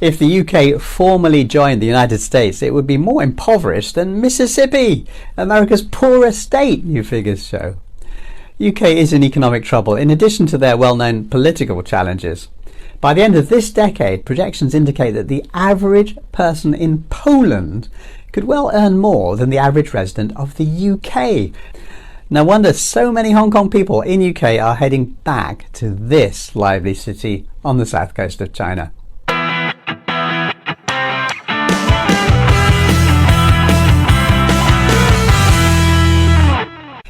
If the UK formally joined the United States, it would be more impoverished than Mississippi, America's poorest state, new figures show. UK is in economic trouble, in addition to their well-known political challenges. By the end of this decade, projections indicate that the average person in Poland could well earn more than the average resident of the UK. No wonder so many Hong Kong people in UK are heading back to this lively city on the south coast of China.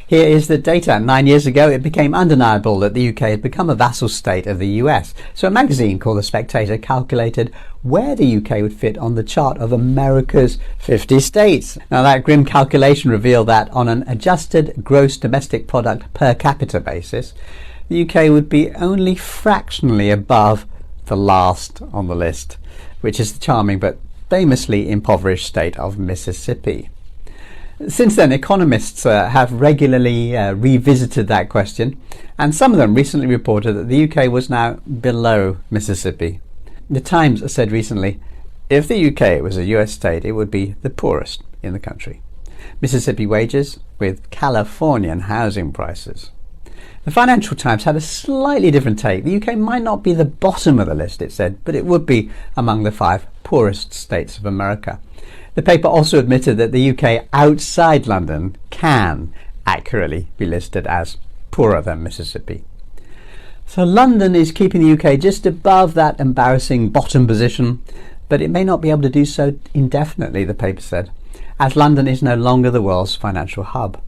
Here is the data. 9 years ago, it became undeniable that the UK had become a vassal state of the US. So a magazine called The Spectator calculated where the UK would fit on the chart of America's 50 states. Now, that grim calculation revealed that on an adjusted gross domestic product per capita basis, the UK would be only fractionally above the last on the list, which is the charming but famously impoverished state of Mississippi. Since then, economists have regularly revisited that question, and some of them recently reported that the UK was now below Mississippi. The Times said recently, if the UK was a US state, it would be the poorest in the country. Mississippi wages with Californian housing prices. The Financial Times had a slightly different take. The UK might not be the bottom of the list, it said, but it would be among the 5 poorest states of America. The paper also admitted that the UK outside London can accurately be listed as poorer than Mississippi. So London is keeping the UK just above that embarrassing bottom position, but it may not be able to do so indefinitely, the paper said, as London is no longer the world's financial hub.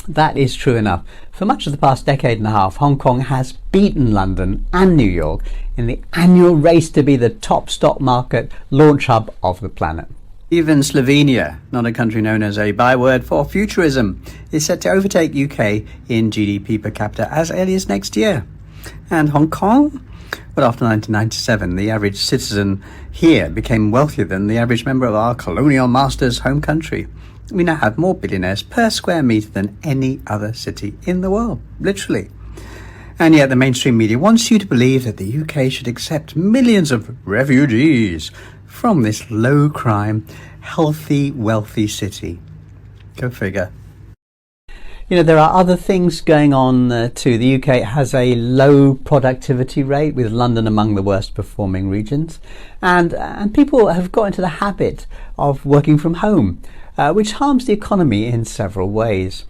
That is true enough. For much of the past decade and a half, Hong Kong has beaten London and New York in the annual race to be the top stock market launch hub of the planet. Even Slovenia, not a country known as a byword for futurism, is set to overtake UK in GDP per capita as early as next year. And Hong Kong? Well, after 1997, the average citizen here became wealthier than the average member of our colonial master's home country. We now have more billionaires per square metre than any other city in the world, literally. And yet the mainstream media wants you to believe that the UK should accept millions of refugees from this low-crime, healthy, wealthy city. Go figure. You know, there are other things going on too. The UK has a low productivity rate, with London among the worst performing regions. And people have got into the habit of working from home, which harms the economy in several ways.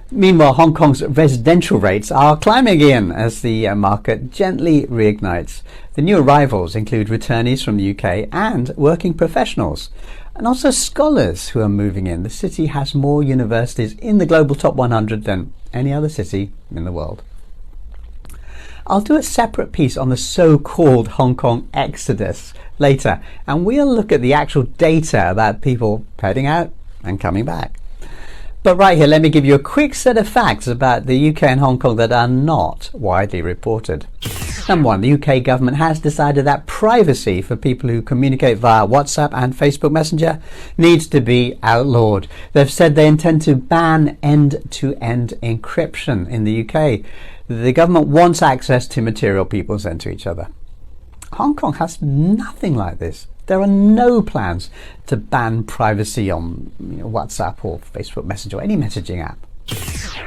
Meanwhile, Hong Kong's residential rates are climbing again as the market gently reignites. The new arrivals include returnees from the UK and working professionals, and also scholars who are moving in. The city has more universities in the global top 100 than any other city in the world. I'll do a separate piece on the so-called Hong Kong exodus later, and we'll look at the actual data about people heading out and coming back. But right here, let me give you a quick set of facts about the UK and Hong Kong that are not widely reported. Number 1, the UK government has decided that privacy for people who communicate via WhatsApp and Facebook Messenger needs to be outlawed. They've said they intend to ban end-to-end encryption in the UK. The government wants access to material people send to each other. Hong Kong has nothing like this. There are no plans to ban privacy on WhatsApp or Facebook Messenger or any messaging app.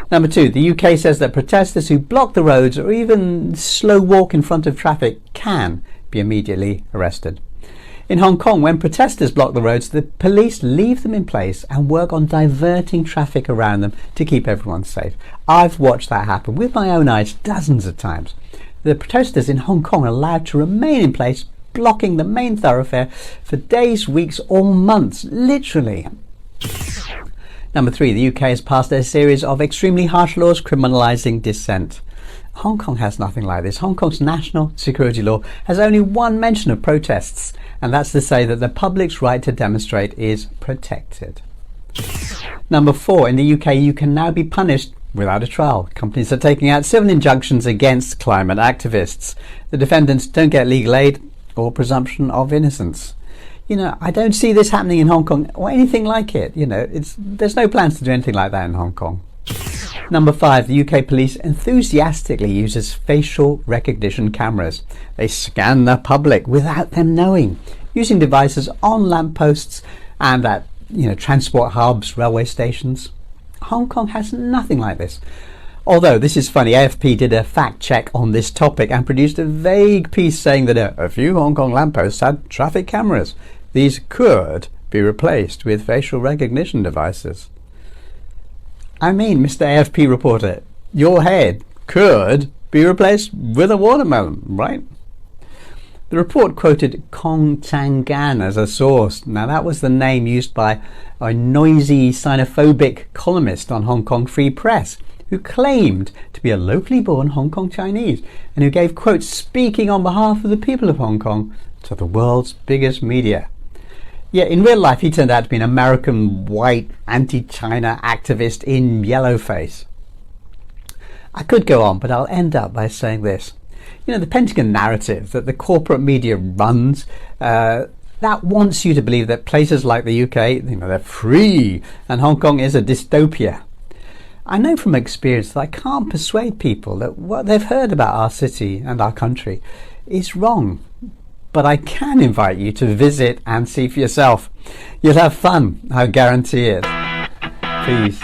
Number 2, the UK says that protesters who block the roads or even slow walk in front of traffic can be immediately arrested. In Hong Kong, when protesters block the roads, the police leave them in place and work on diverting traffic around them to keep everyone safe. I've watched that happen with my own eyes dozens of times. The protesters in Hong Kong are allowed to remain in place, blocking the main thoroughfare for days, weeks or months, literally. Number 3, the UK has passed a series of extremely harsh laws criminalising dissent. Hong Kong has nothing like this. Hong Kong's national security law has only one mention of protests, and that's to say that the public's right to demonstrate is protected. Number 4, in the UK you can now be punished without a trial. Companies are taking out civil injunctions against climate activists. The defendants don't get legal aid or presumption of innocence. I don't see this happening in Hong Kong or anything like it. There's no plans to do anything like that in Hong Kong. Number 5, the UK police enthusiastically uses facial recognition cameras. They scan the public without them knowing, using devices on lampposts and at transport hubs, railway stations. Hong Kong has nothing like this. Although, this is funny, AFP did a fact check on this topic and produced a vague piece saying that a few Hong Kong lampposts had traffic cameras. These could be replaced with facial recognition devices. I mean, Mr. AFP reporter, your head could be replaced with a watermelon, right? The report quoted Kong Chang-gan as a source. Now, that was the name used by a noisy, xenophobic columnist on Hong Kong Free Press, who claimed to be a locally born Hong Kong Chinese and who gave quotes speaking on behalf of the people of Hong Kong to the world's biggest media. Yet in real life, he turned out to be an American white anti-China activist in yellowface. I could go on, but I'll end up by saying this. The Pentagon narrative that the corporate media runs, that wants you to believe that places like the UK, they're free and Hong Kong is a dystopia. I know from experience that I can't persuade people that what they've heard about our city and our country is wrong. But I can invite you to visit and see for yourself. You'll have fun, I guarantee it. Peace.